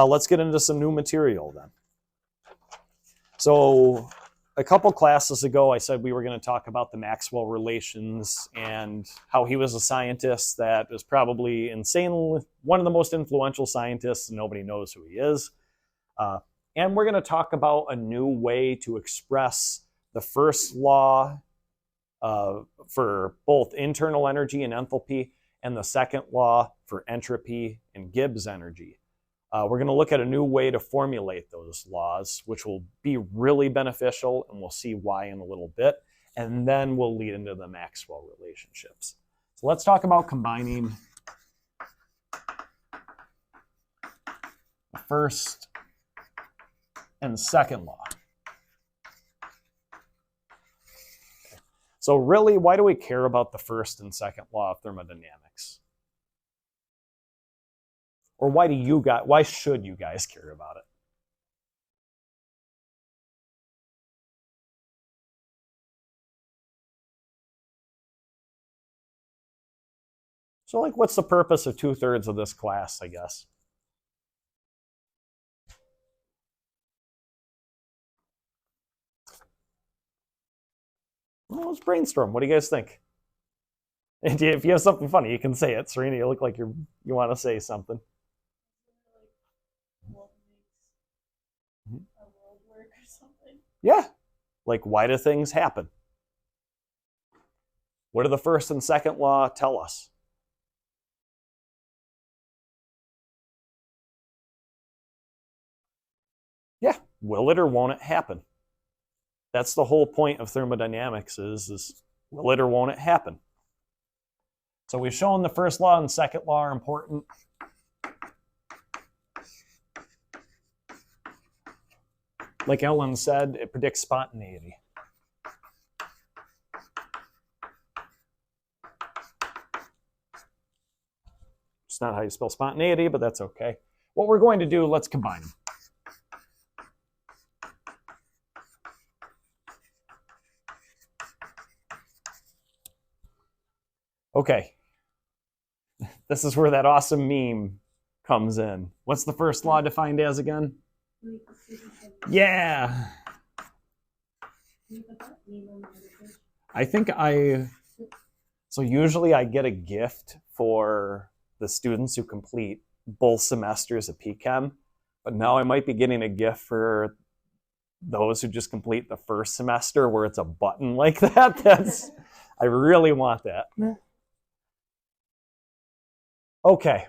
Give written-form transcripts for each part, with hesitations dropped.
Let's get into some new material then. So a couple classes ago, I said we were going to talk about the Maxwell relations and how he was a scientist that was probably insanely one of the most influential scientists, and nobody knows who he is. And we're going to talk about a new way to express the first law for both internal energy and enthalpy, and the second law for entropy and Gibbs energy. We're going to look at a new way to formulate those laws, which will be really beneficial, and we'll see why in a little bit. And then we'll lead into the Maxwell relationships. So let's talk about combining the first and second law. So really, why do we care about the first and second law of thermodynamics? Or why should you guys care about it? So like, what's the purpose of 2/3 of this class, I guess? Well, let's brainstorm. What do you guys think? If you have something funny, you can say it. Serena, you look like you want to say something. Yeah. Like, why do things happen? What do the first and second law tell us? Yeah. Will it or won't it happen? That's the whole point of thermodynamics is will it or won't it happen? So we've shown the first law and second law are important. Like Ellen said, it predicts spontaneity. It's not how you spell spontaneity, but that's okay. What we're going to do, let's combine them. Okay. This is where that awesome meme comes in. What's the first law defined as again? Yeah. I think so usually I get a gift for the students who complete both semesters of PChem, but now I might be getting a gift for those who just complete the first semester where it's a button like that. I really want that. Okay,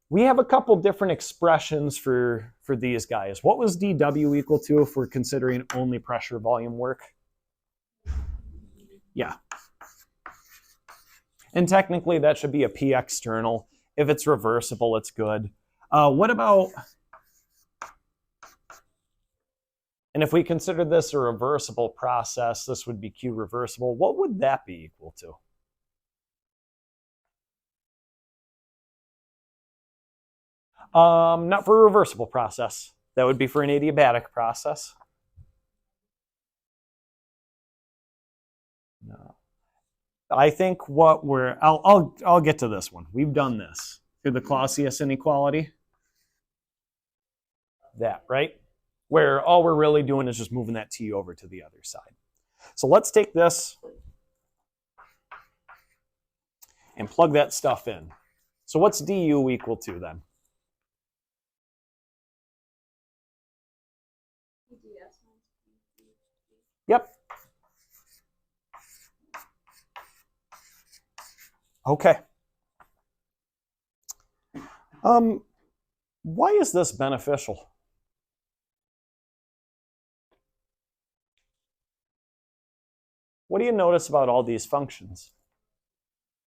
we have a couple different expressions for these guys. What was dW equal to if we're considering only pressure volume work? Yeah. And technically that should be a P external. If it's reversible, it's good. What about, and if we consider this a reversible process, this would be Q reversible. What would that be equal to? Not for a reversible process. That would be for an adiabatic process. No. I think what I'll get to this one. We've done this through the Clausius inequality. That, right? Where all we're really doing is just moving that T over to the other side. So let's take this and plug that stuff in. So what's du equal to then? Yep. Okay. Why is this beneficial? What do you notice about all these functions?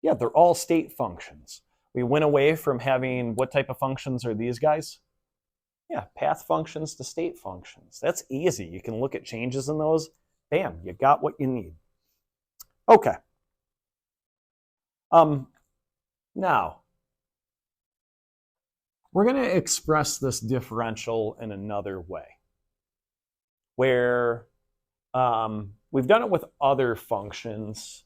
Yeah, they're all state functions. We went away from having, what type of functions are these guys? Yeah, path functions to state functions. That's easy. You can look at changes in those. Bam, you got what you need. Okay. Now, we're going to express this differential in another way, where we've done it with other functions,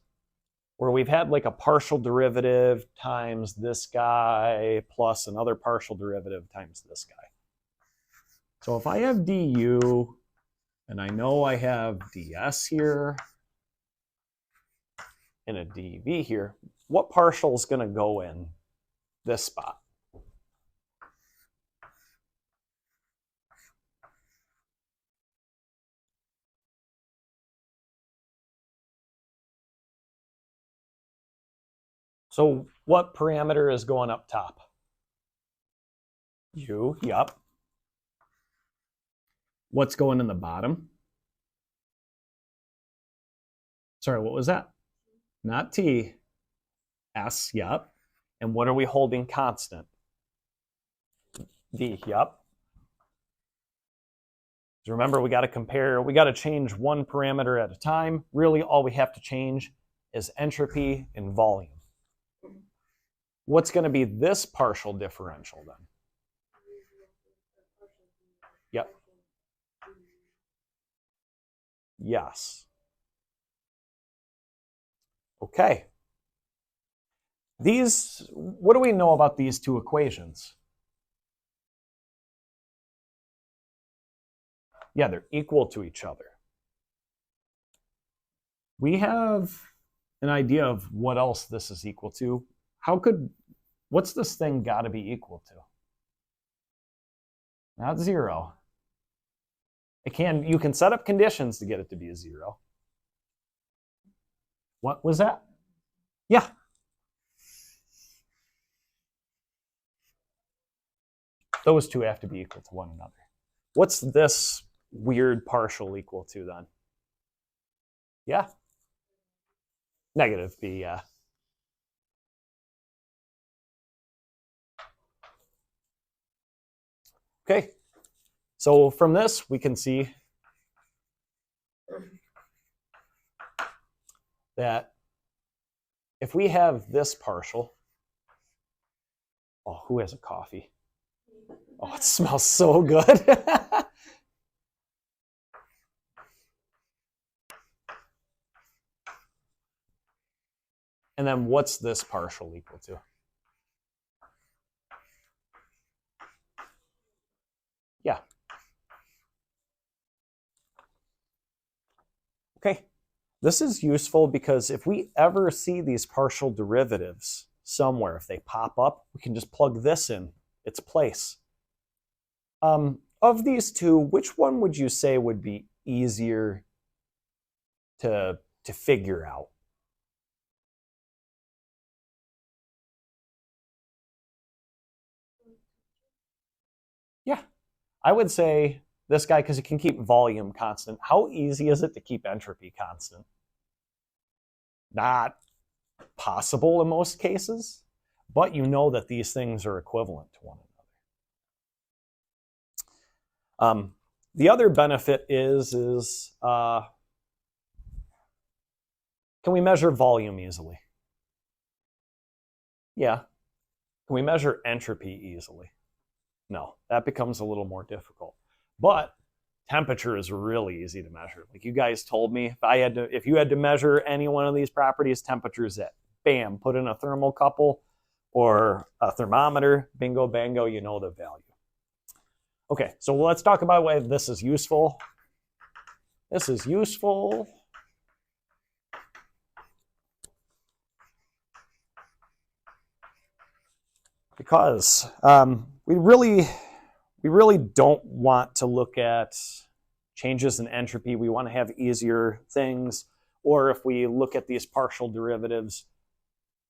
where we've had like a partial derivative times this guy plus another partial derivative times this guy. So if I have du, and I know I have ds here, and a dv here, what partial is going to go in this spot? So what parameter is going up top? U, yep. What's going in the bottom? Sorry, what was that? Not T, S, yep. And what are we holding constant? V, yep. So remember, we got to compare, we got to change one parameter at a time. Really, all we have to change is entropy and volume. What's going to be this partial differential then? Yep. Yes. Okay. These, what do we know about these two equations? Yeah, they're equal to each other. We have an idea of what else this is equal to. What's this thing got to be equal to? Not 0. You can set up conditions to get it to be a 0. What was that? Yeah. Those two have to be equal to one another. What's this weird partial equal to then? Yeah. Negative b, yeah. Okay. So from this, we can see that if we have this partial, oh, who has a coffee? Oh, it smells so good. And then what's this partial equal to? Yeah. Okay. This is useful because if we ever see these partial derivatives somewhere, if they pop up, we can just plug this in its place. Of these two, which one would you say would be easier to figure out? Yeah, I would say this guy because it can keep volume constant. How easy is it to keep entropy constant? Not possible in most cases, but you know that these things are equivalent to one another. The other benefit is can we measure volume easily? Yeah. Can we measure entropy easily? No, that becomes a little more difficult. But temperature is really easy to measure. Like you guys told me, if you had to measure any one of these properties, temperature is it. Bam, put in a thermocouple or a thermometer, bingo, bango, you know the value. Okay, so let's talk about why this is useful. This is useful because we really don't want to look at changes in entropy. We want to have easier things. Or if we look at these partial derivatives,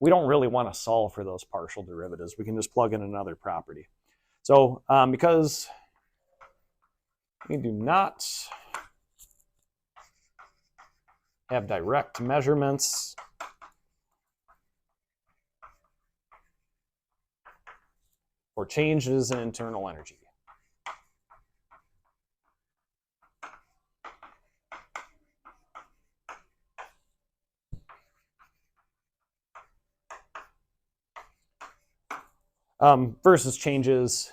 we don't really want to solve for those partial derivatives. We can just plug in another property. So because we do not have direct measurements, for changes in internal energy. Versus changes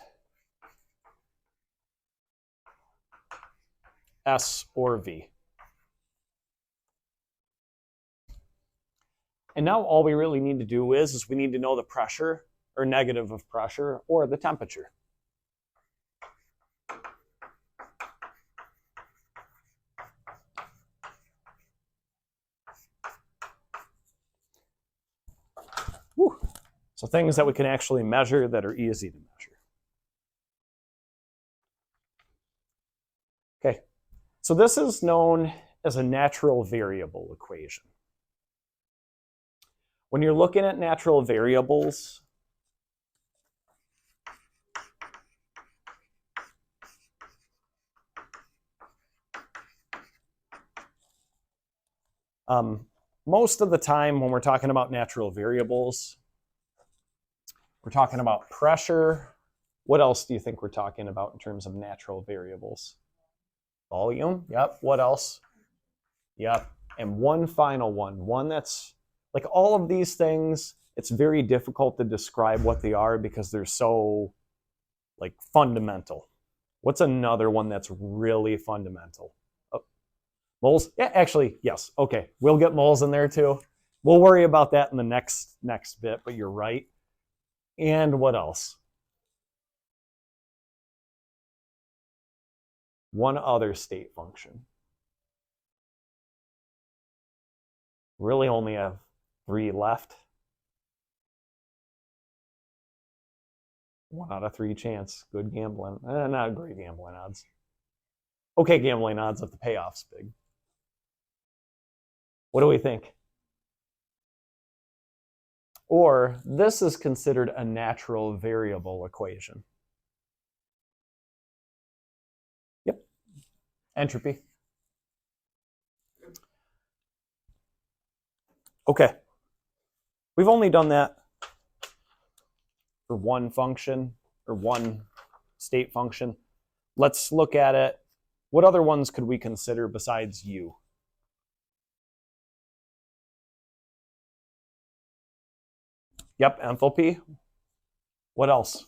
S or V. And now all we really need to do is we need to know the pressure or negative of pressure or the temperature. So things that we can actually measure that are easy to measure. Okay, so this is known as a natural variable equation. When you're looking at natural variables, most of the time when we're talking about natural variables, we're talking about pressure. What else do you think we're talking about in terms of natural variables? Volume, yep. What else? Yep. And one final one that's like all of these things, it's very difficult to describe what they are because they're so like fundamental. What's another one that's really fundamental? Oh, moles? Yeah, actually, yes. Okay, we'll get moles in there too. We'll worry about that in the next bit, but you're right. And what else? One other state function. Really only have 3 left. 1 out of 3 chance. Good gambling. Not great gambling odds. Okay gambling odds if the payoff's big. What do we think? Or this is considered a natural variable equation. Yep. Entropy. Okay. We've only done that for one function or one state function. Let's look at it. What other ones could we consider besides U? Yep, enthalpy. What else?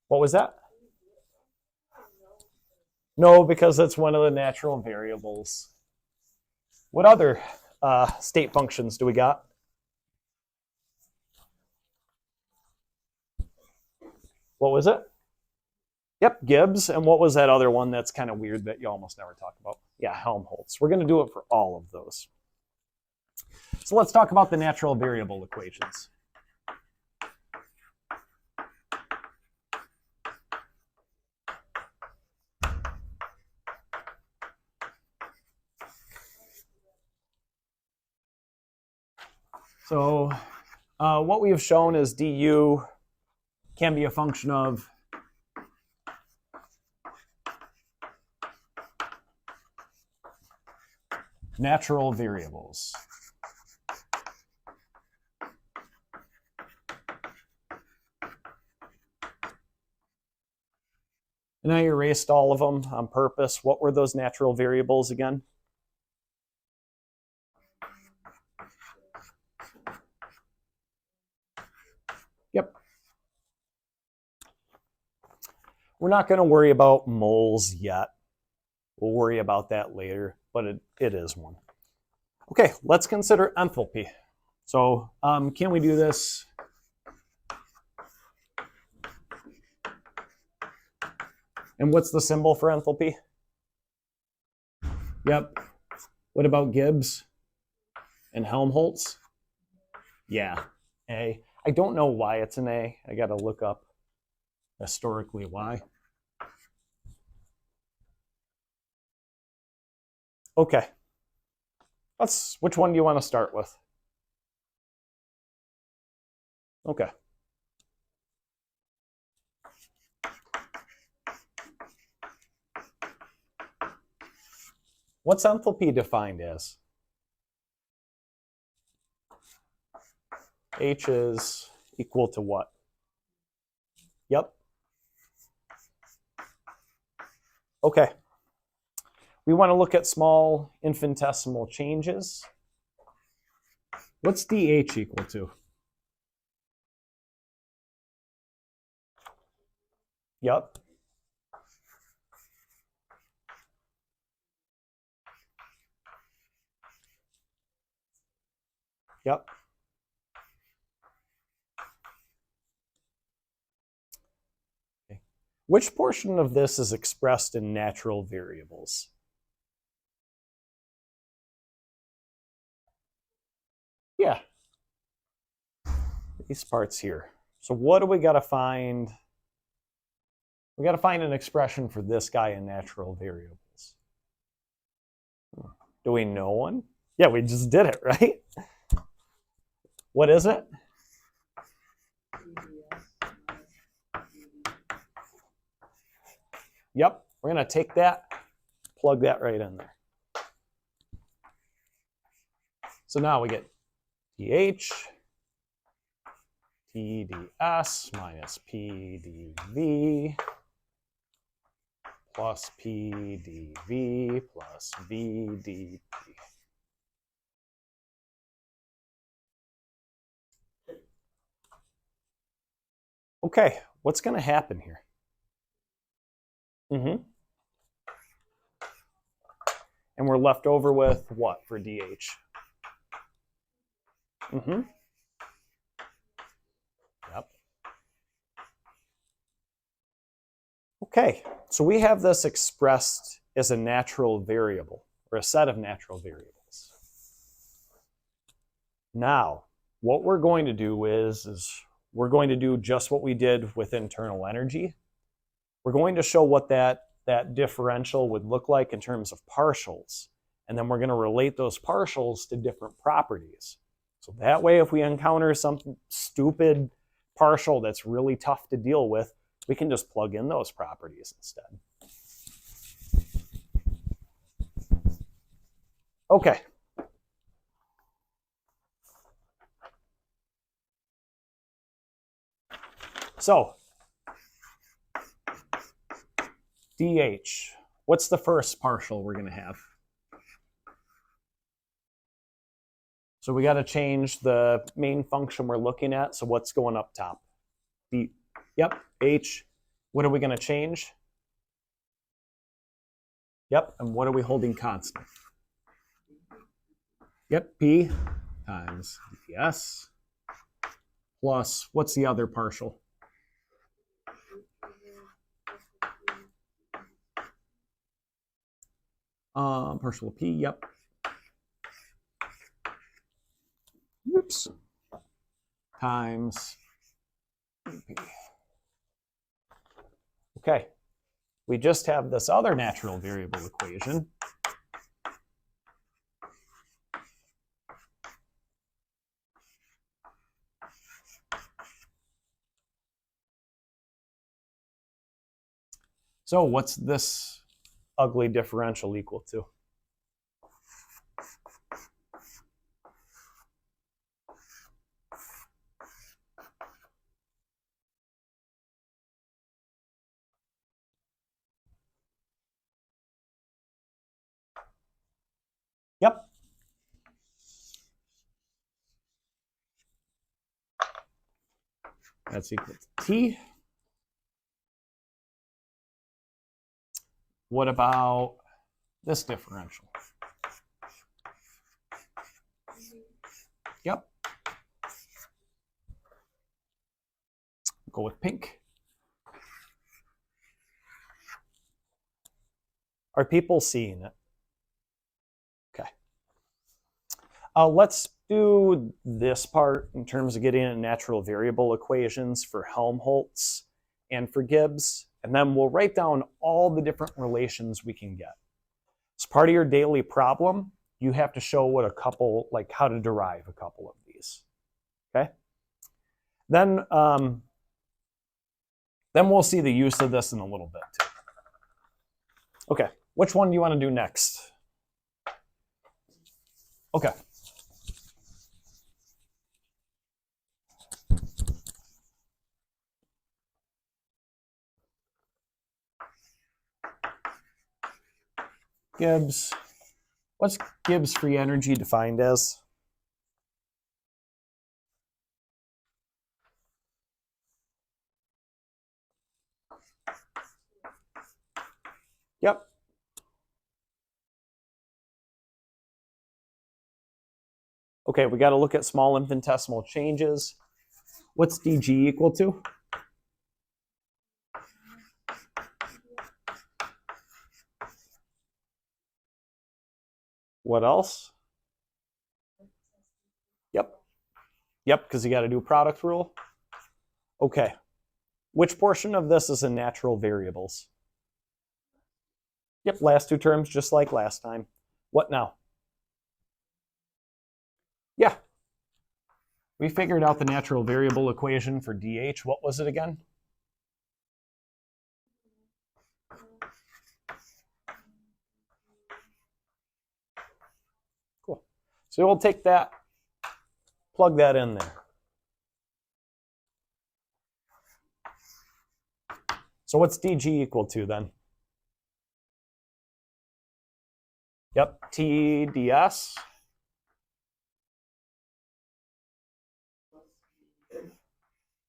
What was that? No, because it's one of the natural variables. What other state functions do we got? What was it? Yep, Gibbs. And what was that other one that's kind of weird that you almost never talk about? Yeah, Helmholtz. We're going to do it for all of those. So let's talk about the natural variable equations. So what we have shown is du can be a function of natural variables. And I erased all of them on purpose. What were those natural variables again? Yep. We're not going to worry about moles yet. We'll worry about that later, but it is one. Okay, let's consider enthalpy. So can we do this? And what's the symbol for enthalpy? Yep. What about Gibbs and Helmholtz? Yeah, A. I don't know why it's an A. I got to look up historically why. Okay. Which one do you want to start with? Okay. What's enthalpy defined as? H is equal to what? Yep. Okay. We want to look at small infinitesimal changes. What's dH equal to? Yep. Yep. Okay. Which portion of this is expressed in natural variables? these parts here. So what do we got to find? We got to find an expression for this guy in natural variables. Do we know one? Yeah, we just did it, right? What is it? Yep, we're going to take that, plug that right in there. So now we get dH, TdS minus PdV plus PdV plus VdP. Okay, what's going to happen here? And we're left over with what for dH? Yep. Okay, so we have this expressed as a natural variable, or a set of natural variables. Now, what we're going to do is we're going to do just what we did with internal energy. We're going to show what that differential would look like in terms of partials. And then we're going to relate those partials to different properties. So that way, if we encounter some stupid partial that's really tough to deal with, we can just plug in those properties instead. Okay. So, dH, what's the first partial we're going to have? So we got to change the main function we're looking at. So what's going up top? D. Yep, H. What are we going to change? Yep, and what are we holding constant? Yep, P times dS plus, what's the other partial? Partial of P, yep. Oops. Times P. Okay, we just have this other natural variable equation. So what's this ugly differential equal to? Yep. That's equal to T. What about this differential? Yep. Go with pink. Are people seeing it? Okay. Let's do this part in terms of getting in natural variable equations for Helmholtz and for Gibbs, and then we'll write down all the different relations we can get. As part of your daily problem, you have to show what a couple, like how to derive a couple of these. Okay? Then we'll see the use of this in a little bit too. Okay, which one do you want to do next? Okay. Gibbs. What's Gibbs free energy defined as? Yep. Okay, we got to look at small infinitesimal changes. What's dG equal to? What else? Yep. Yep, because you got to do product rule. Okay. Which portion of this is in natural variables? Yep, last two terms, just like last time. What now? Yeah. We figured out the natural variable equation for dH. What was it again? Cool. So we'll take that, plug that in there. So what's dG equal to then? Yep, TdS.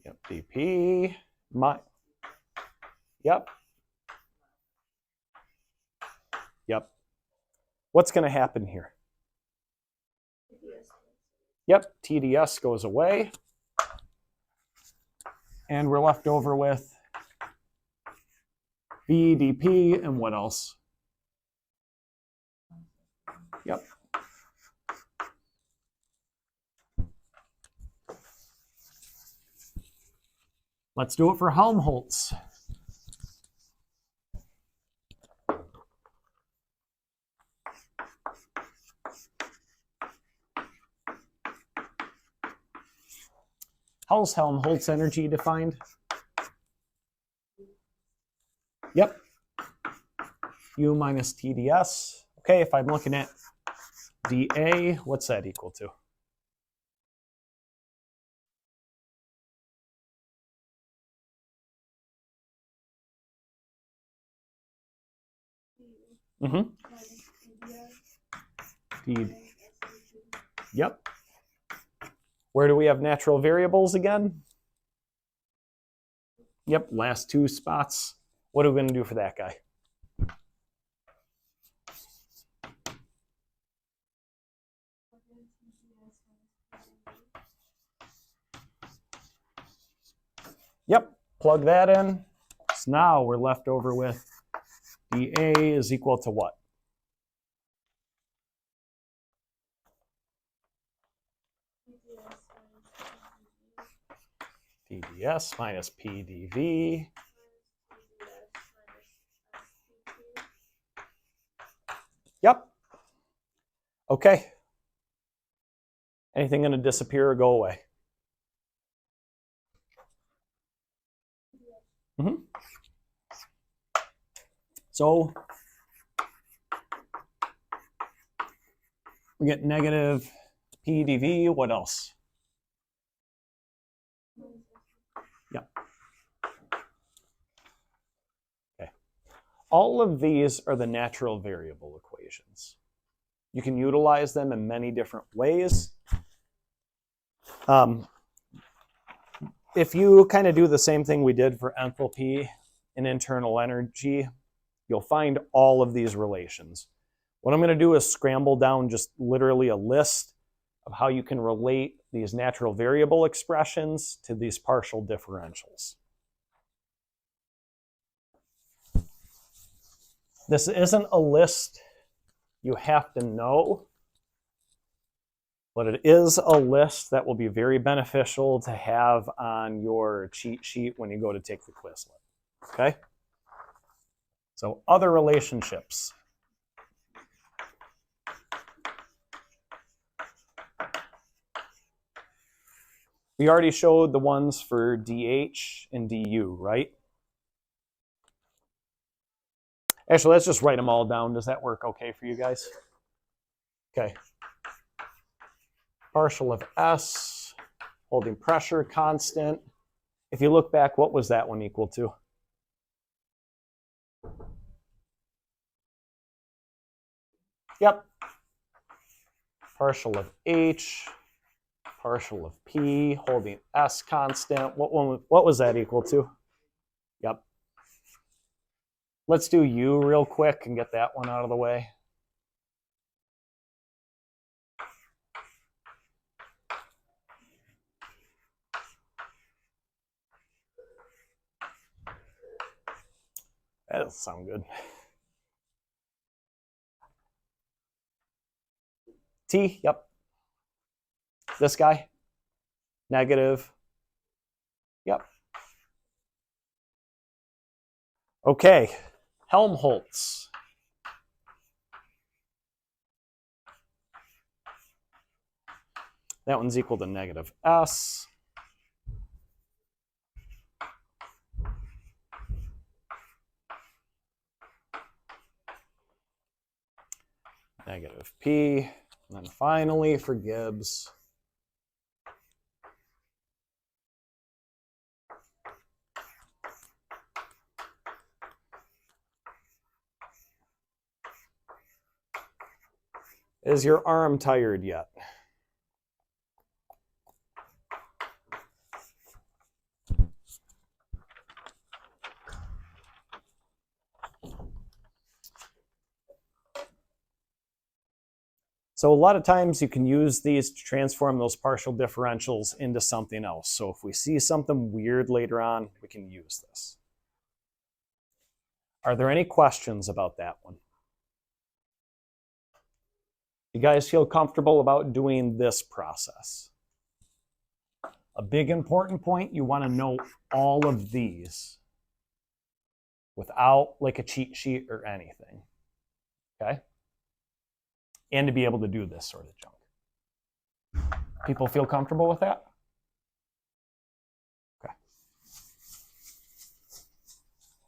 Yep, dP. Yep. Yep. What's going to happen here? Yep, TdS goes away. And we're left over with V dP and what else? Yep. Let's do it for Helmholtz. How's Helmholtz energy defined? Yep. U minus TdS. Okay, if I'm looking at dA, what's that equal to? Mm-hmm. Yep. Where do we have natural variables again? Yep, last two spots. What are we going to do for that guy? Yep, plug that in. So now we're left over with dA is equal to what? TdS minus PdV. Yep. Okay. Anything going to disappear or go away? Mm-hmm. So we get negative PdV. What else? Yep. Okay. All of these are the natural variable equations. You can utilize them in many different ways. If you kind of do the same thing we did for enthalpy and internal energy, you'll find all of these relations. What I'm going to do is scramble down just literally a list of how you can relate these natural variable expressions to these partial differentials. This isn't a list you have to know, but it is a list that will be very beneficial to have on your cheat sheet when you go to take the Quizlet. Okay? So other relationships. We already showed the ones for dH and du, right? Actually, let's just write them all down. Does that work okay for you guys? Okay. Partial of S, holding pressure constant. If you look back, what was that one equal to? Yep. Partial of H, partial of P, holding S constant. What was that equal to? Yep. Let's do U real quick and get that one out of the way. That doesn't sound good. T, yep. This guy. negative. Yep. Okay, Helmholtz. That one's equal to negative S. Negative P. And then finally for Gibbs, is your arm tired yet? So a lot of times you can use these to transform those partial differentials into something else. So if we see something weird later on, we can use this. Are there any questions about that one? You guys feel comfortable about doing this process? A big important point, you want to know all of these without like a cheat sheet or anything, okay? And to be able to do this sort of junk. People feel comfortable with that?